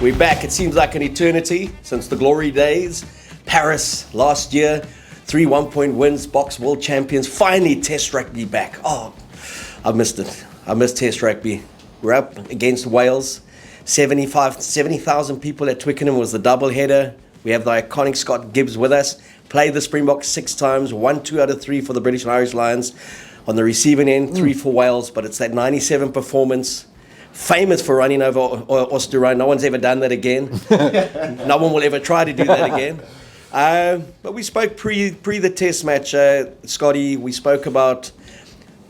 We're back. It seems like an eternity since the glory days. Paris last year, 3 1-point wins, Boks world champions. Finally, Test rugby back. Oh, I missed it. I missed Test rugby. We're up against Wales. 70,000 people at Twickenham was the double header. We have the iconic Scott Gibbs with us. Played the Springboks 6 times, won 2 out of 3 for the British and Irish Lions. On the receiving end, 3 for Wales, but it's that 97 performance. Famous for running over Osterrein. No one's ever done that again. No one will ever try to do that again. But we spoke pre the Test match, Scotty. We spoke about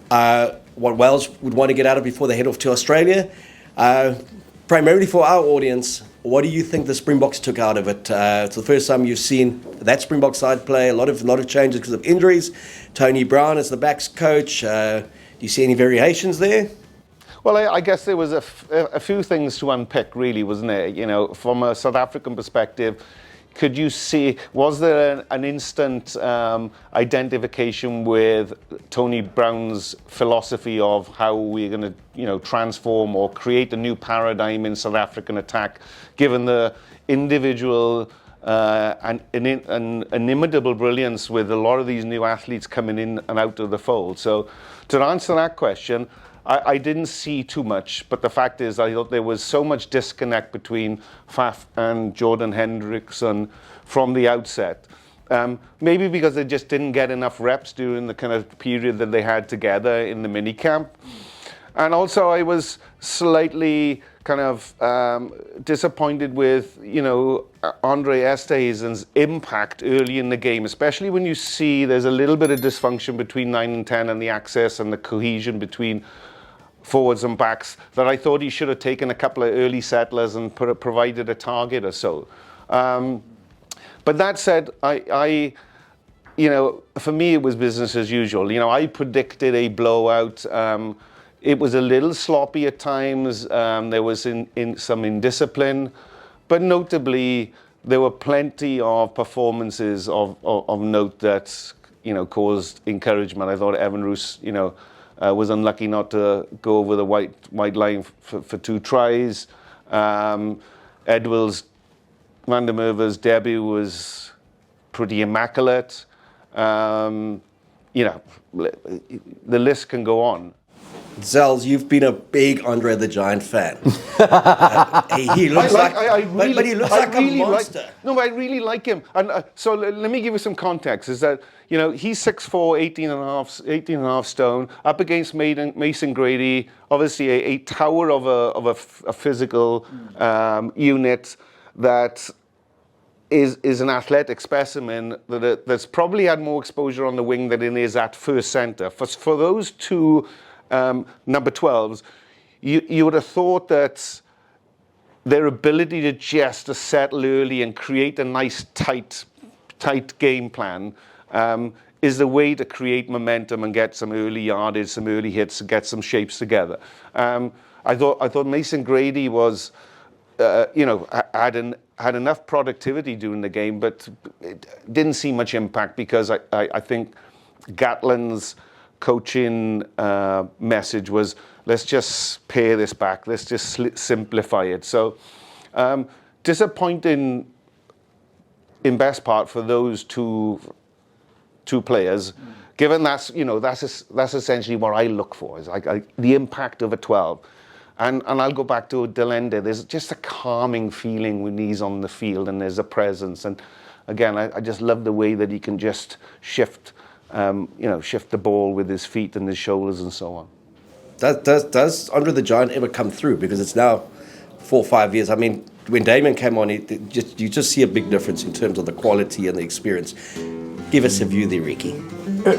what Wales would want to get out of before they head off to Australia. Primarily for our audience, what do you think the Springboks took out of it? It's the first time you've seen that Springbok side play. A lot of changes because of injuries. Tony Brown as the backs coach. Do you see any variations there? Well, I guess there was a few things to unpick, really, wasn't there? You know, from a South African perspective, could you see, was there an instant identification with Tony Brown's philosophy of how we're going to, you know, transform or create a new paradigm in South African attack, given the individual and inimitable brilliance with a lot of these new athletes coming in and out of the fold? So to answer that question, I didn't see too much, but the fact is I thought there was so much disconnect between Faf and Jordan Hendrickson from the outset. Maybe because they just didn't get enough reps during the kind of period that they had together in the minicamp. And also I was slightly kind of disappointed with, you know, Andre Esterhuizen's impact early in the game, especially when you see there's a little bit of dysfunction between 9 and 10 and the access and the cohesion between forwards and backs, that I thought he should have taken a couple of early settlers and provided a target or so. But that said, I you know, for me it was business as usual. You know, I predicted a blowout. It was a little sloppy at times. There was some indiscipline, but notably there were plenty of performances of note that, you know, caused encouragement. I thought Evan Roos, you know, was unlucky not to go over the white line for 2 tries. Edwill's, Van der Merwe's debut was pretty immaculate. You know, the list can go on. Zels, you've been a big Andre the Giant fan. He looks like a monster. But I really like him. And so let me give you some context. Is that, you know, he's 6'4", 18 and a half stone, up against Mason Grady, obviously a tower of a physical unit that is an athletic specimen that's probably had more exposure on the wing than it is at first centre. For those two number 12s, you would have thought that their ability to just to settle early and create a nice tight game plan is the way to create momentum and get some early yardage, some early hits, and get some shapes together. I thought Mason Grady was, you know, had enough productivity during the game, but it didn't see much impact because I think Gatland's coaching message was, let's just pare this back, let's just simplify it. So disappointing in best part for those two players, given that's, you know, that's essentially what I look for, is like the impact of a 12. And I'll go back to Delende. There's just a calming feeling when he's on the field and there's a presence. And again, I just love the way that he can just shift the ball with his feet and his shoulders and so on. Does Andre the Giant ever come through? Because it's now 4 or 5 years. I mean, when Damon came on, you just see a big difference in terms of the quality and the experience. Give us a view there, Ricky.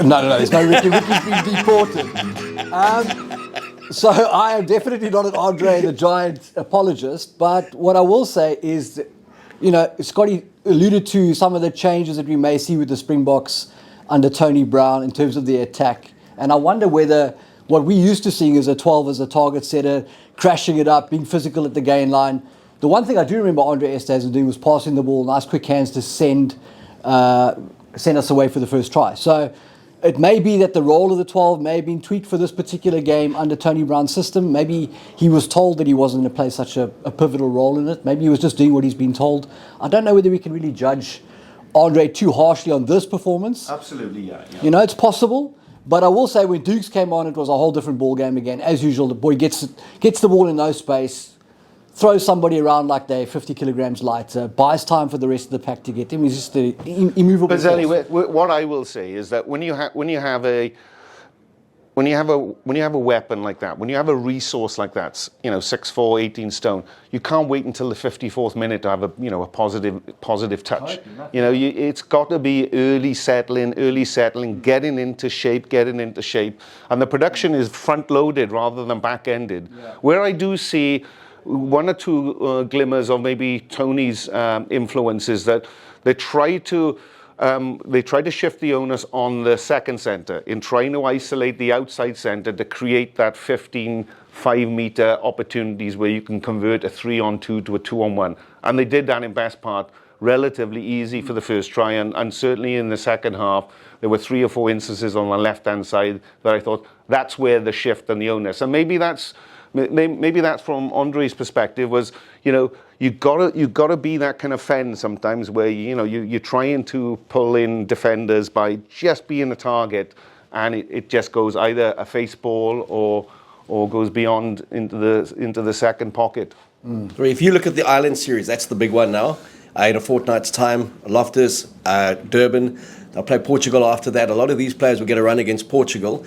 No, there's no Ricky. Ricky's been deported. So I am definitely not an Andre the Giant apologist, but what I will say is that, you know, Scotty alluded to some of the changes that we may see with the Springboks under Tony Brown in terms of the attack. And I wonder whether what we used to seeing is a 12 as a target setter, crashing it up, being physical at the gain line. The one thing I do remember Andre Esterhuizen doing was passing the ball, nice quick hands to send us away for the first try. So it may be that the role of the 12 may have been tweaked for this particular game under Tony Brown's system. Maybe he was told that he wasn't going to play such a pivotal role in it. Maybe he was just doing what he's been told. I don't know whether we can really judge Andre too harshly on this performance. Absolutely, yeah. You know, it's possible. But I will say when Dukes came on, it was a whole different ball game again. As usual, the boy gets the ball in no space, throws somebody around like they're 50 kilograms lighter, buys time for the rest of the pack to get him. He's just an immovable. But anyway, what I will say is that when you have a weapon like that, when you have a resource like that, 6'4", 18 stone, you can't wait until the 54th minute to have a positive touch. It's got to be early settling, getting into shape, and the production is front loaded rather than back ended. Yeah. Where I do see one or two glimmers of maybe Tony's influences that they try to shift the onus on the second centre in trying to isolate the outside centre to create that 15 5-metre opportunities where you can convert a 3-on-2 to a 2-on-1. And they did that in best part relatively easy for the first try, and certainly in the second half there were 3 or 4 instances on the left-hand side that I thought that's where the shift and the onus. And maybe that's from Andre's perspective was, you gotta be that kind of fan sometimes where you're trying to pull in defenders by just being a target, and it just goes either a face ball or goes beyond into the second pocket. If you look at the Island series, that's the big one now. In a fortnight's time, Loftus, Durban, they'll play Portugal after that. A lot of these players will get a run against Portugal.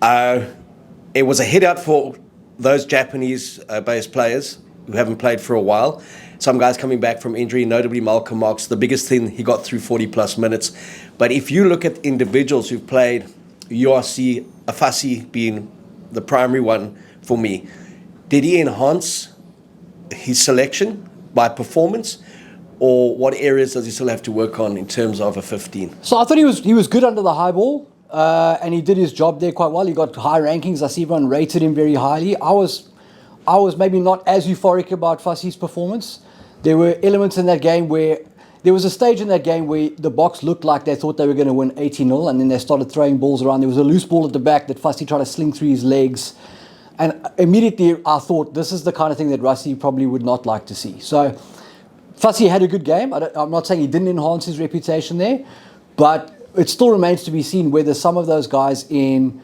It was a hit out for those Japanese-based players who haven't played for a while. Some guys coming back from injury, notably Malcolm Marx. The biggest thing, he got through 40-plus minutes. But if you look at individuals who've played, URC, Afasi being the primary one for me, did he enhance his selection by performance? Or what areas does he still have to work on in terms of a 15? So I thought he was good under the high ball. And he did his job there quite well. He got high rankings. I see everyone rated him very highly. I was maybe not as euphoric about Fassi's performance. There were elements in that game where there was a stage in that game where the Boks looked like they thought they were going to win 80-0, and then they started throwing balls around. There was a loose ball at the back that Fassi tried to sling through his legs. And immediately I thought, this is the kind of thing that Rassie probably would not like to see. So Fassi had a good game. I'm not saying he didn't enhance his reputation there, but it still remains to be seen whether some of those guys in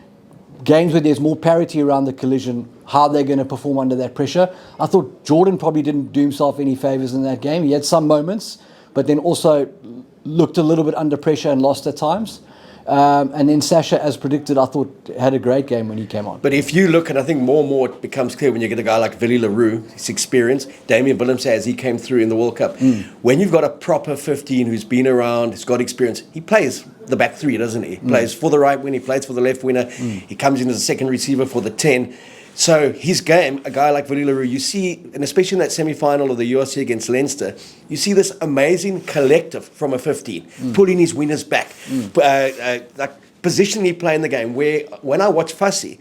games where there's more parity around the collision, how they're going to perform under that pressure. I thought Jordan probably didn't do himself any favours in that game. He had some moments, but then also looked a little bit under pressure and lost at times. And then Sasha, as predicted, I thought had a great game when he came on. But if you look, and I think more and more it becomes clear when you get a guy like Willie Leroux, his experience, Damien Willemse as he came through in the World Cup. When you've got a proper 15 who's been around, who's got experience, he plays the back three, doesn't he? He plays for the right wing, he plays for the left winger, he comes in as a second receiver for the 10. So his game, a guy like Willie Leroux, you see, and especially in that semi-final of the URC against Leinster, you see this amazing collective from a 15, pulling his winners back, like positionally playing the game, where when I watched Fassi,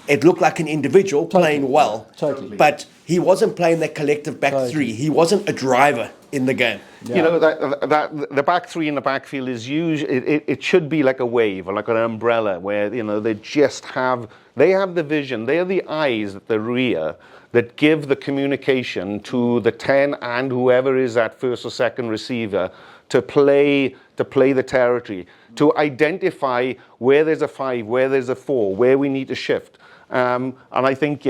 it looked like an individual playing well, but he wasn't playing that collective back three. He wasn't a driver in the game. Yeah. You know, that the back three in the backfield is usually, it should be like a wave or like an umbrella where, they just have the vision, they are the eyes at the rear that give the communication to the 10 and whoever is that first or second receiver to play the territory, to identify where there's a 5, where there's a 4, where we need to shift. And I think,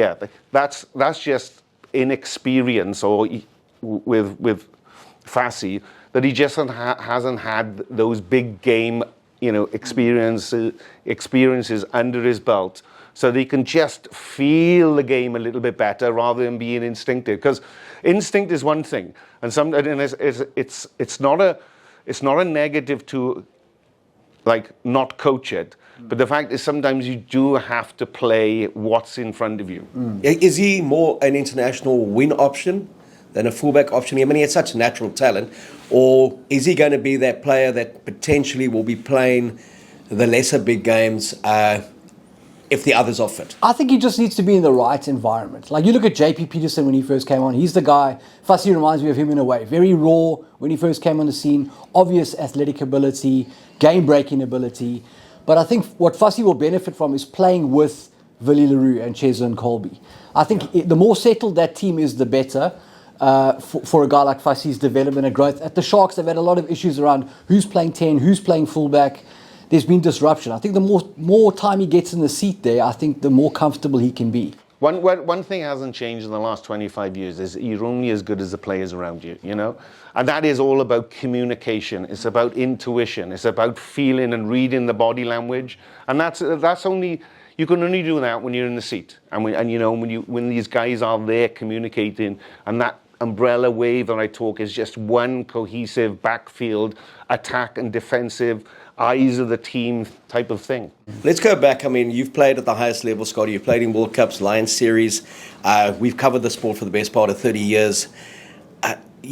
that's just inexperience or with Fassi, that he just hasn't had those big game, experiences under his belt, so that he can just feel the game a little bit better rather than being instinctive. Because instinct is one thing, and it's not a negative to not coach it. But the fact is, sometimes you do have to play what's in front of you. Is he more an international win option than a fullback option? I mean, he has such natural talent. Or is he going to be that player that potentially will be playing the lesser big games if the others are fit? I think he just needs to be in the right environment. Like, you look at JP Peterson when he first came on. He's the guy. Fassi reminds me of him in a way. Very raw when he first came on the scene. Obvious athletic ability, game-breaking ability. But I think what Fussy will benefit from is playing with Willie Leroux and Cheslin Colby. I think the more settled that team is, the better. For a guy like Fussy's development and growth. At the Sharks, they've had a lot of issues around who's playing 10, who's playing fullback. There's been disruption. I think the more time he gets in the seat there, I think the more comfortable he can be. One thing hasn't changed in the last 25 years is you're only as good as the players around you, you know? And that is all about communication. It's about intuition. It's about feeling and reading the body language. And that's only, you can only do that when you're in the seat. And you know, when these guys are there communicating, and that umbrella wave that I talk is just one cohesive backfield, attack and defensive, eyes of the team type of thing. Let's go back. I mean, you've played at the highest level, Scotty. You've played in World Cups, Lions Series. We've covered the sport for the best part of 30 years.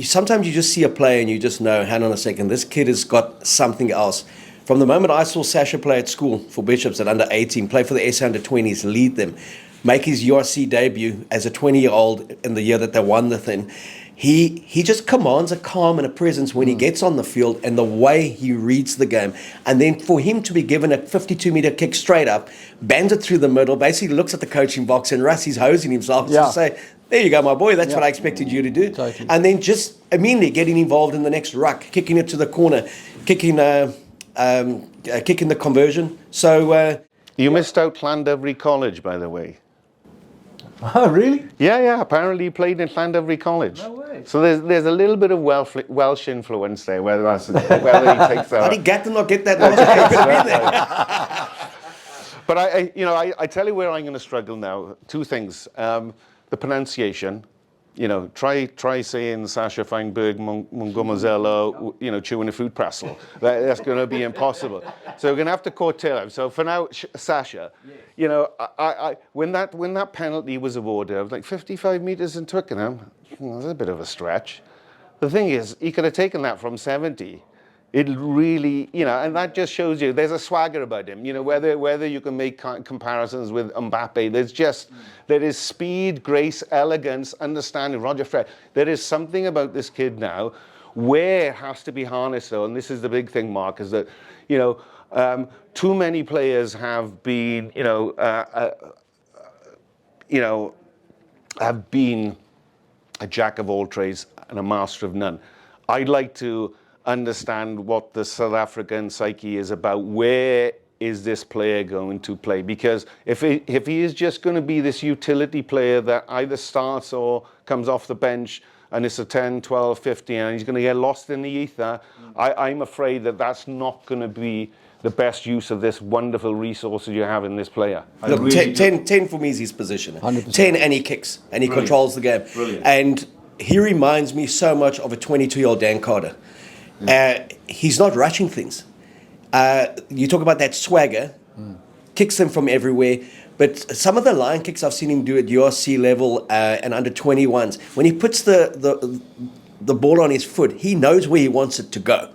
Sometimes you just see a player and you just know, hang on a second, this kid has got something else. From the moment I saw Sasha play at school for Bishops at under 18, play for the SA under 20s, lead them, make his URC debut as a 20-year-old in the year that they won the thing, he just commands a calm and a presence when he gets on the field, and the way he reads the game. And then for him to be given a 52-meter kick straight up, bands it through the middle, basically looks at the coaching box, and Russ, he's hosing himself to say, there you go, my boy, that's what I expected you to do. Totally. And then just immediately getting involved in the next ruck, kicking it to the corner, kicking the conversion. So you missed out Llandovery College, by the way. Oh, really? Yeah. Apparently he played in Llandovery College. No way. So there's a little bit of Welsh influence there, whether he takes that. how did Gatton not get that logic? But I tell you where I'm going to struggle now. Two things: the pronunciation. You know, try saying Sasha Feinberg Mungomazello, you know, chewing a food pretzel. That's going to be impossible. So we're going to have to curtail him. So for now, Sasha, you know, I when that penalty was awarded, I was like 55 meters in Twickenham. That's a bit of a stretch. The thing is, he could have taken that from 70. It really, you know, and that just shows you there's a swagger about him. You know, whether you can make comparisons with Mbappe, there is speed, grace, elegance, understanding. Roger Fred, there is something about this kid now where it has to be harnessed though, and this is the big thing, Mark, is that, you know, too many players have been, have been a jack of all trades and a master of none. I'd like to understand what the South African psyche is about. Where is this player going to play? Because if he is just going to be this utility player that either starts or comes off the bench and it's a 10, 12, 15 and he's going to get lost in the ether, I'm afraid that that's not going to be the best use of this wonderful resources you have in this player. Look, really 10 for me is his position. 100%. 10 and he kicks and he controls the game. Brilliant. And he reminds me so much of a 22-year-old Dan Carter. He's not rushing things. You talk about that swagger, kicks them from everywhere. But some of the line kicks I've seen him do at URC level and under 21s, when he puts the ball on his foot, he knows where he wants it to go.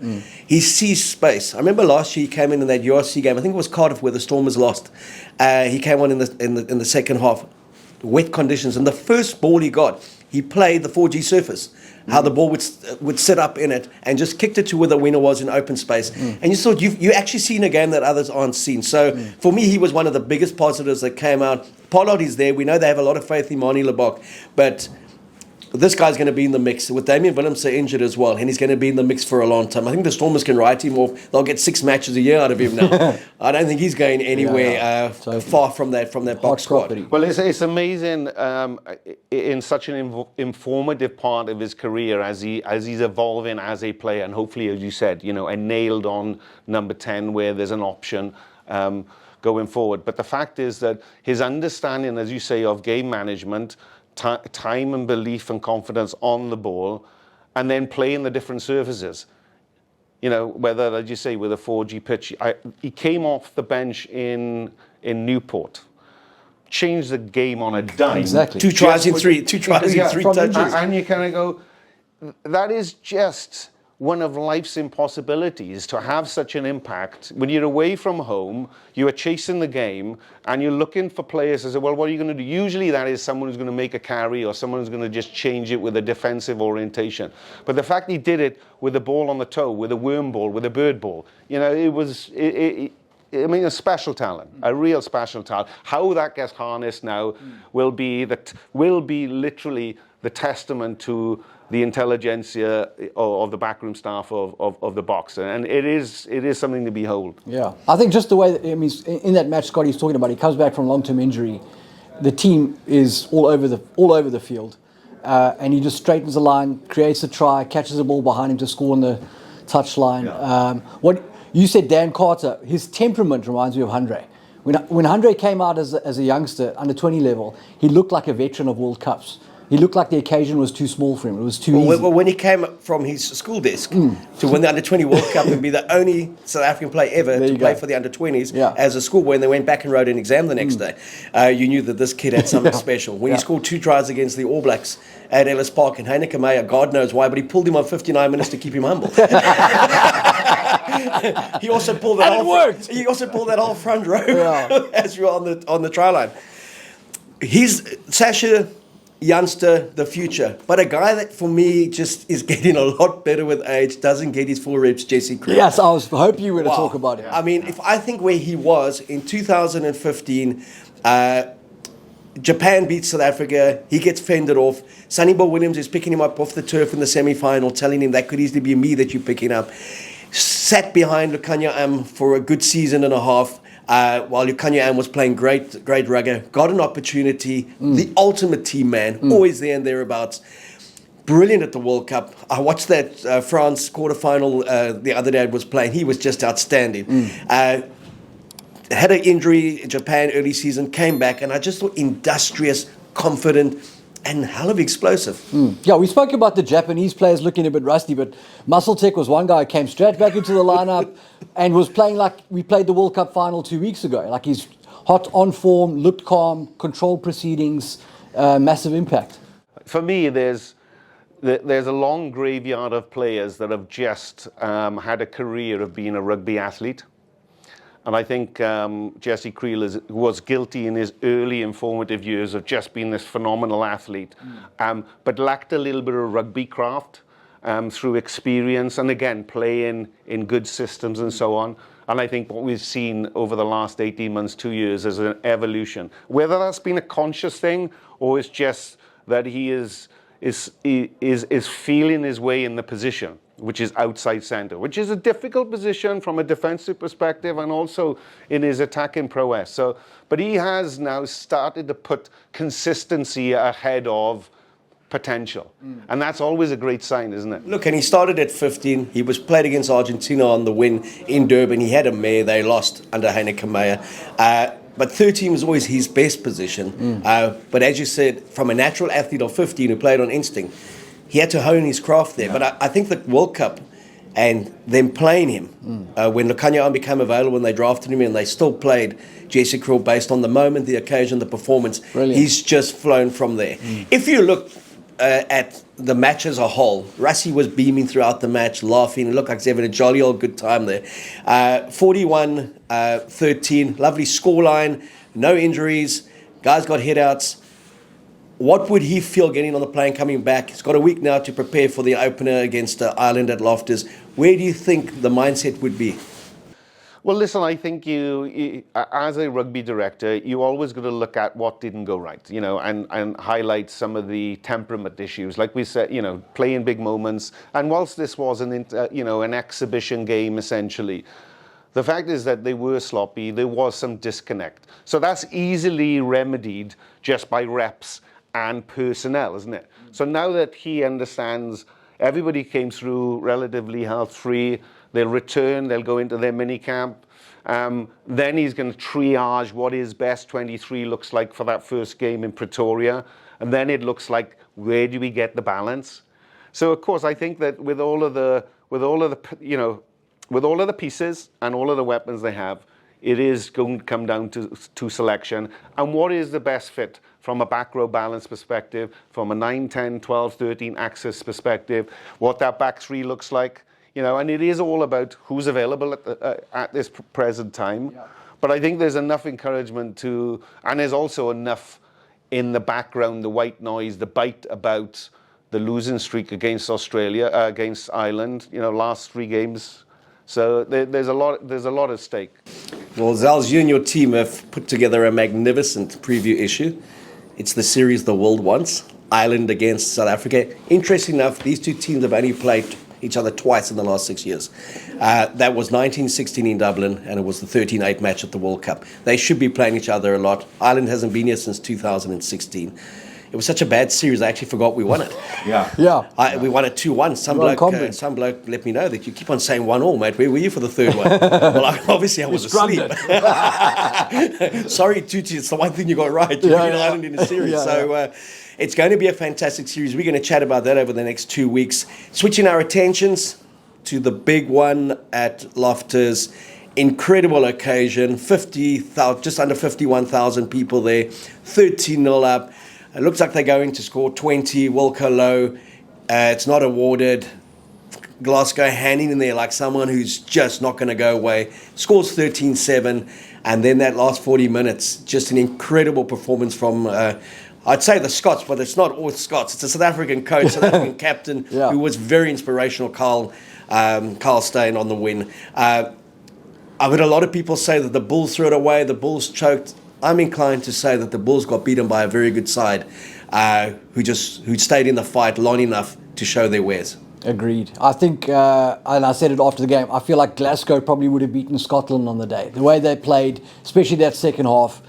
He sees space. I remember last year he came in that URC game. I think it was Cardiff where the Stormers lost. He came on in the second half, wet conditions, and the first ball he got, he played the 4G surface. How the ball would sit up in it and just kicked it to where the winner was in open space. And you thought you actually seen a game that others aren't seen. So for me, he was one of the biggest positives that came out. Pollard is there. We know they have a lot of faith in Mani Lebok, but this guy's going to be in the mix with Damian Willemse injured as well, and he's going to be in the mix for a long time. I think the Stormers can write him off. They'll get 6 matches a year out of him now. I don't think he's going anywhere far from that Boks squad. Well, it's amazing in such an informative part of his career as he's evolving as a player, and hopefully, as you said, you know, and nailed on number 10 where there's an option going forward. But the fact is that his understanding, as you say, of game management, time and belief and confidence on the ball, and then playing the different surfaces. You know, whether, as you say, with a 4G pitch, he came off the bench in Newport, changed the game on a dime. Exactly. Two tries in three touches. And you kind of go, that is just one of life's impossibilities, to have such an impact. When you're away from home, you are chasing the game, and you're looking for players to say, well, what are you going to do? Usually that is someone who's going to make a carry, or someone who's going to just change it with a defensive orientation. But the fact he did it with the ball on the toe, with a worm ball, with a bird ball, you know, a special talent, a real special talent. How that gets harnessed now will be literally the testament to the intelligentsia of the backroom staff of the Boks, and it is something to behold. Yeah, I think just the way that, I mean, in that match Scotty's talking about, he comes back from long-term injury. The team is all over the field, and he just straightens the line, creates a try, catches the ball behind him to score on the touchline. Yeah. What you said, Dan Carter, his temperament reminds me of Andre. When Andre came out as a youngster, under 20 level, he looked like a veteran of World Cups. He looked like the occasion was too small for him. It was too easy. Well, when he came from his school desk to win the Under-20 World Cup and be the only South African player ever to play for the Under-20s as a schoolboy, and they went back and wrote an exam the next day, you knew that this kid had something special. When he scored 2 tries against the All Blacks at Ellis Park, and Heineke Meyer, God knows why, but he pulled him on 59 minutes to keep him humble. He also pulled that He also pulled that whole front row as we were on the try line. He's Sasha, youngster, the future, but a guy that for me just is getting a lot better with age, doesn't get his full reps, Jesse Kriel. Yes, I was hoping you were going to talk about him. I mean, if I think where he was in 2015, Japan beats South Africa, he gets fended off. Sonny Bill Williams is picking him up off the turf in the semi-final, telling him that could easily be me that you're picking up. Sat behind Lukhanyo for a good season and a half. While Lukhanyo was playing great rugby, got an opportunity, the ultimate team man, always there and thereabouts. Brilliant at the World Cup. I watched that France quarterfinal the other day it was playing. He was just outstanding. Had an injury in Japan early season, came back, and I just thought industrious, confident, and hell of explosive. Yeah, we spoke about the Japanese players looking a bit rusty, but Muscle Tech was one guy who came straight back into the lineup and was playing like we played the World Cup final 2 weeks ago. Like he's hot, on form, looked calm, controlled proceedings, massive impact. For me, there's a long graveyard of players that have just had a career of being a rugby athlete. And I think Jesse Kriel was guilty in his early informative years of just being this phenomenal athlete, but lacked a little bit of rugby craft through experience and, again, playing in good systems and so on. And I think what we've seen over the last 18 months, 2 years, is an evolution. Whether that's been a conscious thing or it's just that he is feeling his way in the position, which is outside centre, which is a difficult position from a defensive perspective and also in his attacking prowess. So, but he has now started to put consistency ahead of potential. And that's always a great sign, isn't it? Look, and he started at 15. He was played against Argentina on the win in Durban. He had a mare. They lost under Heineke Meyer. But 13 was always his best position. But as you said, from a natural athlete of 15 who played on instinct, he had to hone his craft there. But I think the World Cup and them playing him, when Lukhanyo became available and they drafted him and they still played Jesse Kriel based on the moment, the occasion, the performance, he's just flown from there. If you look at the match as a whole, Rassie was beaming throughout the match, laughing. It looked like he was having a jolly old good time there. 41-13, lovely scoreline, no injuries, guys got hit-outs. What would he feel getting on the plane coming back? He's got a week now to prepare for the opener against Ireland at Loftus. Where do you think the mindset would be? Well, listen, I think you as a rugby director, you always got to look at what didn't go right, you know, and highlight some of the temperament issues. Like we said, you know, play in big moments. And whilst this was an exhibition game, essentially, the fact is that they were sloppy. There was some disconnect. So that's easily remedied just by reps and personnel, isn't it? So now that he understands everybody came through relatively health-free, they'll return, they'll go into their mini camp. Then he's going to triage what his best 23 looks like for that first game in Pretoria. And then it looks like, where do we get the balance? So of course, I think that with all of the pieces and all of the weapons they have, it is going to come down to selection. And what is the best fit from a back row balance perspective, from a 9, 10, 12, 13 axis perspective, what that back three looks like. You know, and it is all about who's available at this present time. Yeah. But I think there's enough encouragement and there's also enough in the background, the white noise, the bite about the losing streak against Australia, against Ireland, you know, last 3 games. So there's a lot at stake. Well, Zels, you and your team have put together a magnificent preview issue. It's the series the world wants, Ireland against South Africa. Interesting enough, these two teams have only played each other twice in the last 6 years. That was 1916 in Dublin, and it was the 13-8 match at the World Cup. They should be playing each other a lot. Ireland hasn't been here since 2016. It was such a bad series, I actually forgot we won it. Yeah. We won it 2-1. Some bloke let me know that you keep on saying 1-1, mate. Where were you for the third one? Well, obviously I was asleep. Sorry, Tuti, it's the one thing you got right. You beat Ireland in a series. It's going to be a fantastic series. We're going to chat about that over the next 2 weeks. Switching our attentions to the big one at Loftus. Incredible occasion. 50,000, just under 51,000 people there. 13-0 up. It looks like they're going to score 20. Wilco Low, it's not awarded. Glasgow hanging in there like someone who's just not going to go away. Scores 13-7. And then that last 40 minutes, just an incredible performance from, I'd say the Scots, but it's not all Scots. It's a South African coach, South African captain, who was very inspirational, Carl Steyn on the win. I've heard a lot of people say that the Bulls threw it away, the Bulls choked. I'm inclined to say that the Bulls got beaten by a very good side who stayed in the fight long enough to show their wares. Agreed. I think, and I said it after the game, I feel like Glasgow probably would have beaten Scotland on the day. The way they played, especially that second half,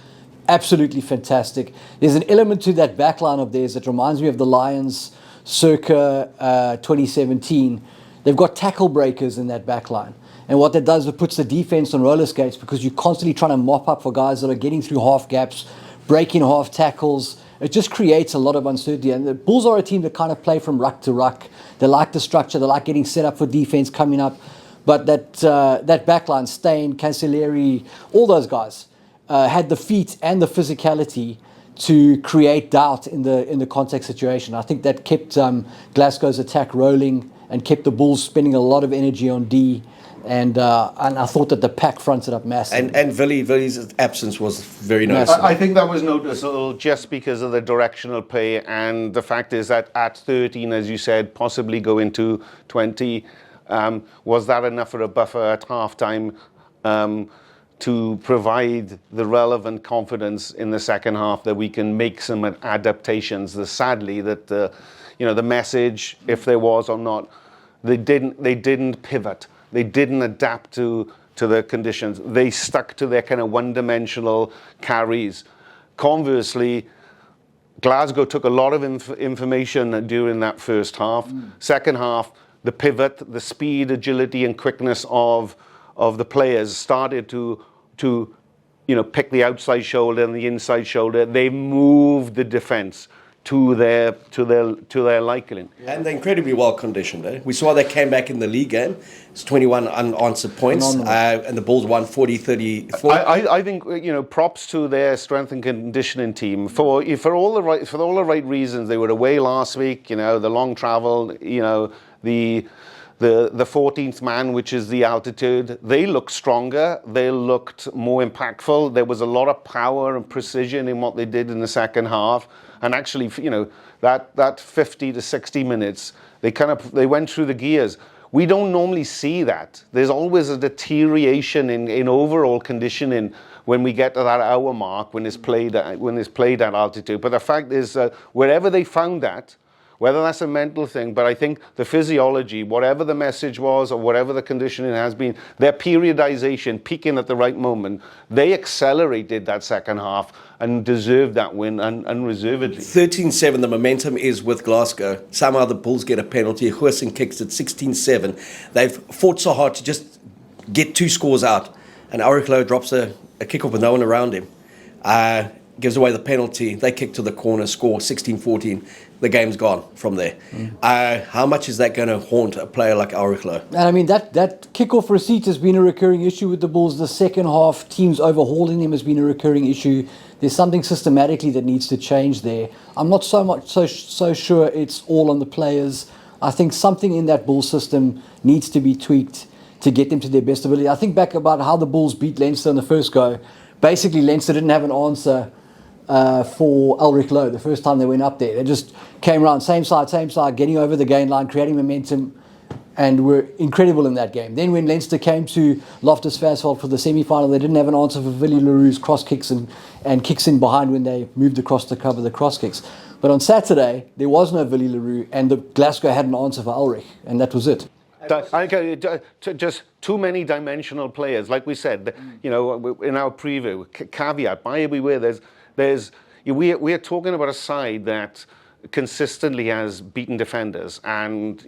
absolutely fantastic. There's an element to that backline of theirs that reminds me of the Lions circa 2017. They've got tackle breakers in that backline. And what that does, it puts the defense on roller skates because you're constantly trying to mop up for guys that are getting through half gaps, breaking half tackles. It just creates a lot of uncertainty. And the Bulls are a team that kind of play from ruck to ruck. They like the structure. They like getting set up for defense coming up. But that backline, Steyn, Cancellieri, all those guys had the feet and the physicality to create doubt in the contact situation. I think that kept Glasgow's attack rolling and kept the Bulls spending a lot of energy on D. And I thought that the pack fronted up massive. And Villy's absence was very noticeable. I think that was noticeable just because of the directional play, and the fact is that at 13, as you said, possibly go into 20, was that enough for a buffer at halftime to provide the relevant confidence in the second half that we can make some adaptations? Sadly, that the message, if there was or not, they didn't pivot. They didn't adapt to the conditions. They stuck to their kind of one-dimensional carries. Conversely, Glasgow took a lot of information during that first half. Second half, the pivot, the speed, agility, and quickness of the players started to pick the outside shoulder and the inside shoulder. They moved the defense to their liking. And they're incredibly well conditioned. We saw they came back in the league game. It's 21 unanswered points, and the Bulls won 40-34. I think props to their strength and conditioning team for all the right reasons. They were away last week. The long travel. The 14th man, which is the altitude. They looked stronger. They looked more impactful. There was a lot of power and precision in what they did in the second half. And actually, that 50 to 60 minutes, they went through the gears. We don't normally see that. There's always a deterioration in overall conditioning when we get to that hour mark when it's played at altitude. But the fact is, wherever they found that, whether that's a mental thing, but I think the physiology, whatever the message was or whatever the conditioning has been, their periodization, peaking at the right moment, they accelerated that second half and deserved that win unreservedly. 13-7, the momentum is with Glasgow. Somehow the Bulls get a penalty. Hurston kicks it 16-7. They've fought so hard to just get 2 scores out. And Auric drops a kick-off with no one around him. Gives away the penalty. They kick to the corner, score 16-14. The game's gone from there. How much is that going to haunt a player like Auric? And I mean, that kick-off receipt has been a recurring issue with the Bulls. The second half, teams overhauling him has been a recurring issue. There's something systematically that needs to change there. I'm not so sure it's all on the players. I think something in that Bulls system needs to be tweaked to get them to their best ability. I think back about how the Bulls beat Leinster in the first go. Basically, Leinster didn't have an answer for Ulrich Lowe the first time they went up there. They just came around, same side, getting over the gain line, creating momentum. and were incredible in that game. Then when Leinster came to Loftus Versfeld for the semi-final, they didn't have an answer for Willie Leroux's cross kicks and kicks in behind when they moved across to cover the cross kicks. But on Saturday, there was no Willie Leroux, and the Glasgow had an answer for Ulrich, and that was it. Just too many dimensional players, like we said. In our preview, caveat: buyer beware. We are talking about a side that consistently has beaten defenders, and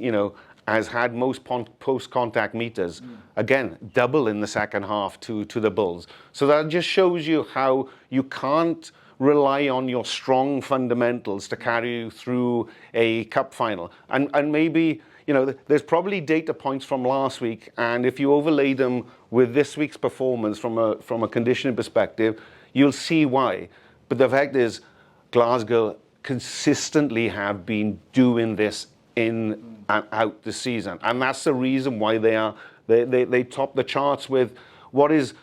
has had most post-contact meters. Again, double in the second half to the Bulls. So that just shows you how you can't rely on your strong fundamentals to carry you through a cup final. And maybe, there's probably data points from last week, and if you overlay them with this week's performance from a conditioning perspective, you'll see why. But the fact is, Glasgow consistently have been doing this in and out this season, and that's the reason why they top the charts with what is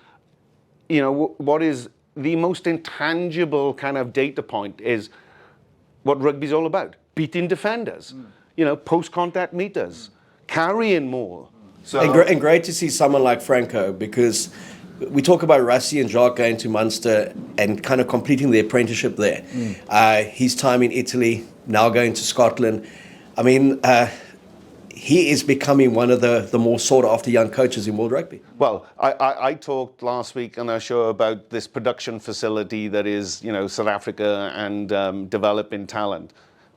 the most intangible kind of data point is what rugby's all about: beating defenders, post-contact meters, carrying more. So and great to see someone like Franco, because we talk about Rassie and Jacques going to Munster and kind of completing their apprenticeship there. His time in Italy, now going to Scotland. I mean, he is becoming one of the more sought-after young coaches in world rugby. Well, I talked last week on our show about this production facility that is, South Africa and developing talent.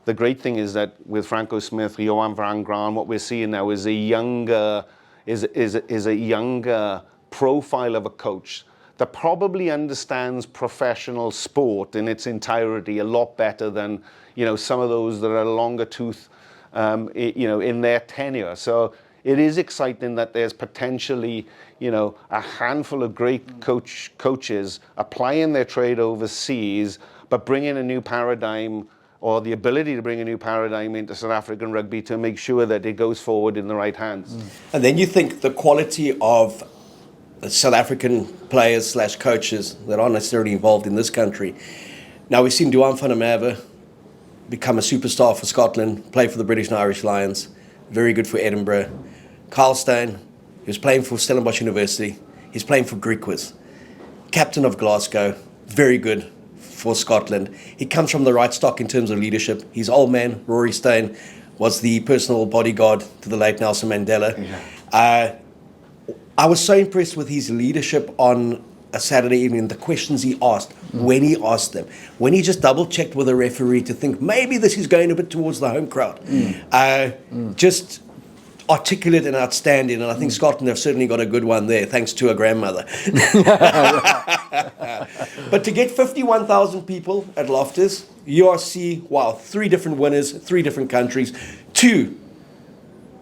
The great thing is that with Franco Smith, Johan van Graan, what we're seeing now is a younger profile of a coach that probably understands professional sport in its entirety a lot better than some of those that are longer tooth in their tenure. So it is exciting that there's potentially a handful of great coaches applying their trade overseas, but bringing a new paradigm, or the ability to bring a new paradigm into South African rugby to make sure that it goes forward in the right hands. And then you think the quality of the South African players / coaches that aren't necessarily involved in this country. Now we've seen Duan van der Merwe become a superstar for Scotland, play for the British and Irish Lions, very good for Edinburgh. Kyle Steyn, he was playing for Stellenbosch University, he's playing for Griquas. Captain of Glasgow, very good for Scotland. He comes from the right stock in terms of leadership. His old man, Rory Steyn, was the personal bodyguard to the late Nelson Mandela. I was so impressed with his leadership on a Saturday evening, the questions he asked, when he asked them, when he just double-checked with a referee to think maybe this is going a bit towards the home crowd. Just articulate and outstanding, and I think Scotland have certainly got a good one there, thanks to a grandmother. But to get 51,000 people at Loftus, URC, wow, 3 different winners, 3 different countries, 2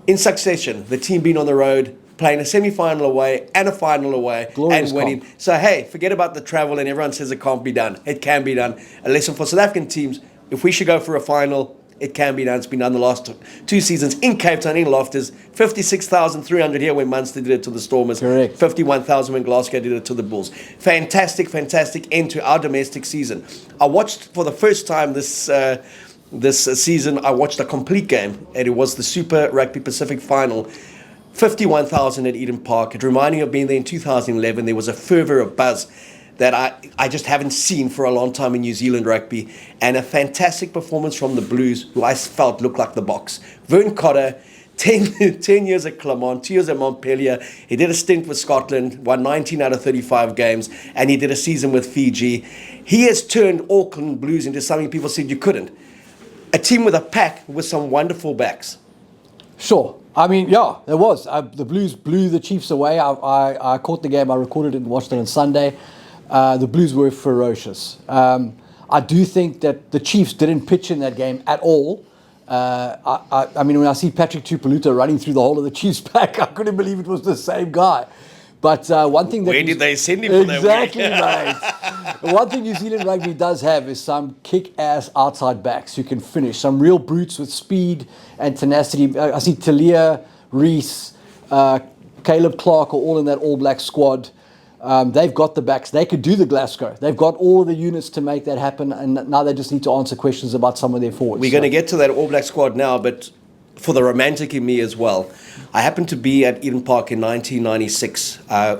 in succession, the team being on the road, playing a semi-final away and a final away, glorious and winning. comp. So, hey, forget about the travel and everyone says it can't be done. It can be done. A lesson for South African teams, if we should go for a final, it can be done. It's been done the last 2 seasons in Cape Town, in Loftus. 56,300 here when Munster did it to the Stormers. Correct. 51,000 when Glasgow did it to the Bulls. Fantastic end to our domestic season. I watched for the first time this season, I watched a complete game, and it was the Super Rugby Pacific Final. 51,000 at Eden Park. It reminded me of being there in 2011. There was a fervour of buzz that I just haven't seen for a long time in New Zealand rugby, and a fantastic performance from the Blues, who I felt looked like the Boks. Vern Cotter, 10 years at Clermont, 2 years at Montpellier. He did a stint with Scotland, won 19 out of 35 games, and he did a season with Fiji. He has turned Auckland Blues into something people said you couldn't. A team with a pack with some wonderful backs. Sure. I mean, yeah, there was. The Blues blew the Chiefs away. I caught the game. I recorded it and watched it on Sunday. The Blues were ferocious. I do think that the Chiefs didn't pitch in that game at all. I mean, when I see Patrick Tuipulotu running through the whole of the Chiefs pack, I couldn't believe it was the same guy. But one thing that where did they send him for that exactly, mate. One thing New Zealand rugby does have is some kick-ass outside backs who can finish. Some real brutes with speed and tenacity. I see Talia, Reese, Caleb Clark are all in that All Black squad. They've got the backs. They could do the Glasgow. They've got all the units to make that happen, and now they just need to answer questions about some of their forwards. We're going to get to that All Black squad now, but for the romantic in me as well, I happened to be at Eden Park in 1996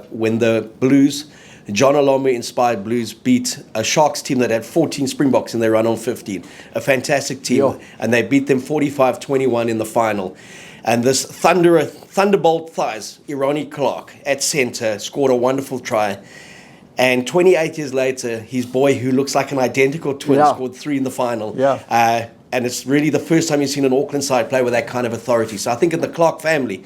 when the Blues, John Alombe-inspired Blues, beat a Sharks team that had 14 Springboks in their run on 15. A fantastic team. Yeah. And they beat them 45-21 in the final. And this Thunderbolt thighs, Irani Clark, at centre, scored a wonderful try. And 28 years later, his boy, who looks like an identical twin, scored 3 in the final. Yeah. And it's really the first time you've seen an Auckland side play with that kind of authority. So I think in the Clark family,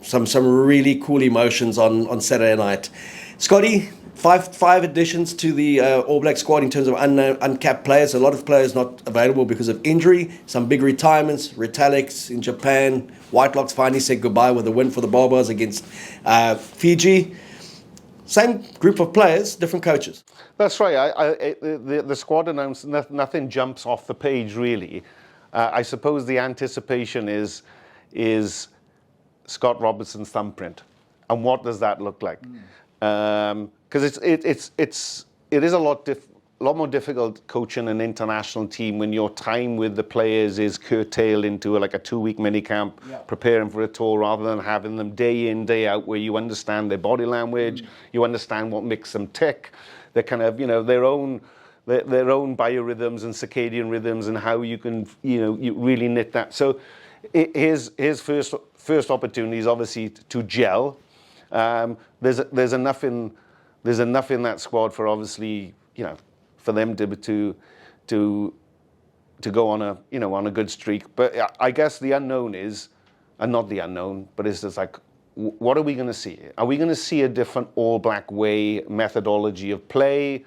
some really cool emotions on Saturday night. Scotty, five additions to the All Black squad in terms of uncapped players. A lot of players not available because of injury. Some big retirements. Retalix in Japan. Whitelocks finally said goodbye with a win for the Barbars against Fiji. Same group of players, different coaches. That's right. The squad announced, nothing jumps off the page really. I suppose the anticipation is Scott Robertson's thumbprint, and what does that look like? Because it is a lot more difficult coaching an international team when your time with the players is curtailed into like a 2-week mini camp, preparing for a tour, rather than having them day in, day out, where you understand their body language, you understand what makes them tick, their kind of, their own biorhythms and circadian rhythms, and how you can, you really knit that. So his first opportunity is obviously to gel. There's enough in that squad for obviously, for them to go on a good streak. But I guess the unknown is, and not the unknown, but it's just like, what are we going to see? Are we going to see a different All Black way methodology of play?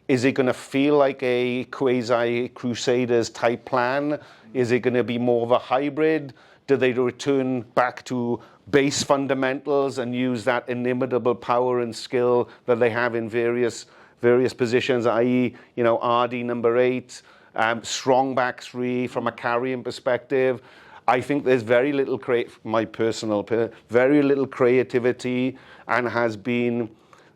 Is it going to feel like a quasi Crusaders type plan? Is it going to be more of a hybrid? Do they return back to base fundamentals and use that inimitable power and skill that they have in various positions, i.e., RD number 8, strong back 3 from a carrying perspective? I think there's very little very little creativity, and has been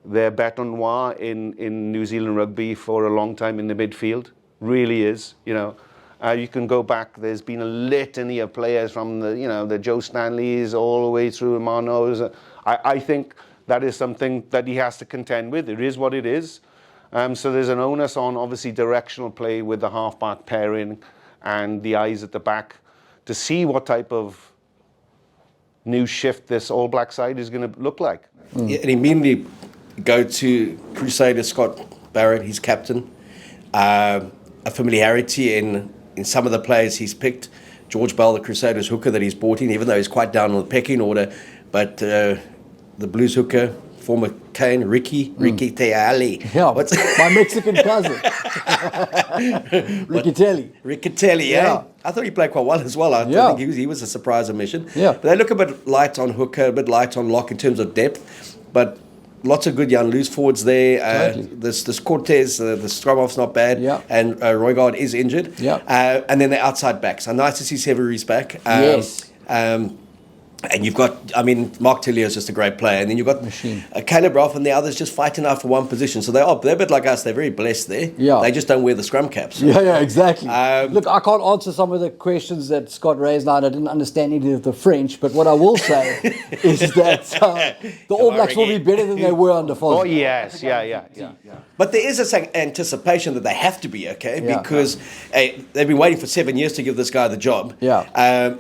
their bête noire in New Zealand rugby for a long time in the midfield. Really is, You can go back. There's been a litany of players from the Joe Stanleys all the way through Manos. I think that is something that he has to contend with. It is what it is. So there's an onus on obviously directional play with the half-back pairing and the eyes at the back to see what type of new shift this All Black side is going to look like. Yeah, and immediately go to Crusader Scott Barrett, his captain. A familiarity in some of the players he's picked. George Bell, the Crusaders hooker that he's brought in, even though he's quite down on the pecking order. But the Blues hooker, former Kane, Ricky Teali. Yeah, what's my Mexican cousin. Riccatelli, yeah. I thought he played quite well as well. I think he was a surprise omission. Yeah. But they look a bit light on hooker, a bit light on lock in terms of depth. But lots of good young loose forwards there. Totally. This Cortez, the Stromoff's not bad. Yeah. And Roygaard is injured. Yeah. And then the outside backs. And nice to see Severy's back. Yes. And you've got, Mark Tillier is just a great player. And then you've got Caleb Roth and the others just fighting out for one position. So they're a bit like us. They're very blessed there. Yeah. They just don't wear the scrum caps. Yeah, exactly. Look, I can't answer some of the questions that Scott raised now. I didn't understand any of the French. But what I will say is that the All Blacks will be better than they were under Fozzie. Oh, yes. Yeah. But there is a anticipation that they have to be, okay? Because they've been waiting for 7 years to give this guy the job. Yeah.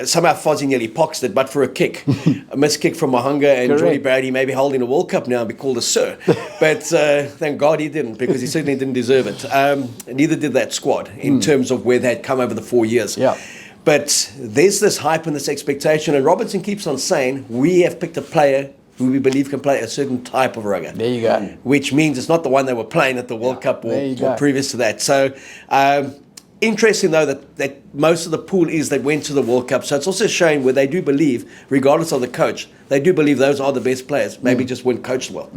Somehow Fozzie nearly poxed it, but for a kick. A missed kick from Mahunga, and Jordy Brady maybe holding a World Cup now and be called a sir. But thank God he didn't, because he certainly didn't deserve it. Neither did that squad in terms of where they had come over the 4 years. Yeah. But there's this hype and this expectation, and Robertson keeps on saying, we have picked a player who we believe can play a certain type of rugby. There you go. Which means it's not the one they were playing at the World Cup or previous to that. So interesting, though, that most of the pool is that went to the World Cup. So it's also showing where they do believe, regardless of the coach, they do believe those are the best players. Maybe just weren't coached well.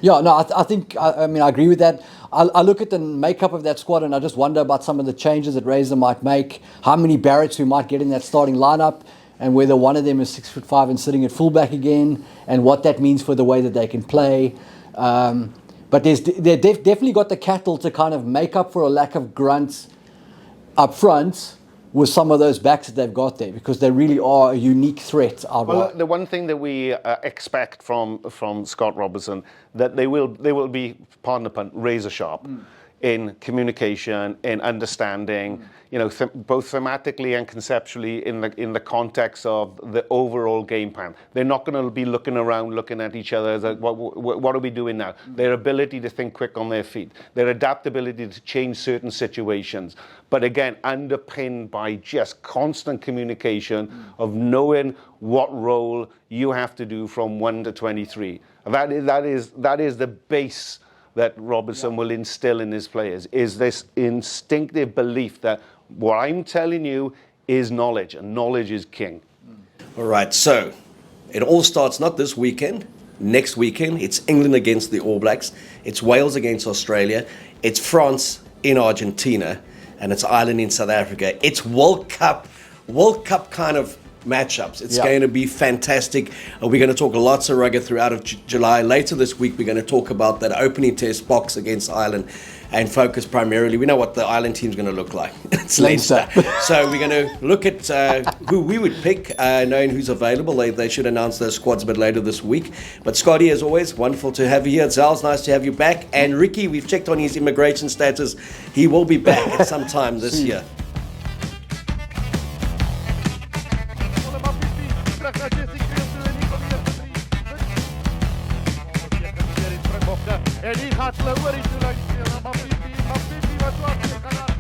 Yeah, no, I think, I agree with that. I look at the makeup of that squad and I just wonder about some of the changes that Razor might make, how many Barretts we might get in that starting lineup, and whether one of them is 6'5" and sitting at fullback again, and what that means for the way that they can play. But they've definitely got the cattle to kind of make up for a lack of grunts up front, with some of those backs that they've got there, because they really are a unique threat out Well, wide. the one thing that we expect from Scott Robertson, that they will be, pardon the pun, razor sharp in communication, in understanding, you know, both thematically and conceptually in the context of the overall game plan. They're not going to be looking around, looking at each other, like, what are we doing now? Their ability to think quick on their feet, their adaptability to change certain situations, but again, underpinned by just constant communication of knowing what role you have to do from 1 to 23. That is the base that Robertson will instill in his players, is this instinctive belief that what I'm telling you is knowledge, and knowledge is king. All right, so it all starts not this weekend, next weekend. It's England against the All Blacks, it's Wales against Australia, it's France in Argentina, and it's Ireland in South Africa. It's World Cup kind of matchups. It's going to be fantastic. We're going to talk lots of rugby throughout of July. Later this week, we're going to talk about that opening test, Boks against Ireland, and focus primarily. We know what the Ireland team's going to look like. It's Leinster. So we're going to look at who we would pick, knowing who's available. They should announce their squads a bit later this week. But Scotty, as always, wonderful to have you here. Zels, nice to have you back. And Ricky, we've checked on his immigration status. He will be back at some time this year. En die gaat slower in de lijn. Maar Pipi, wat was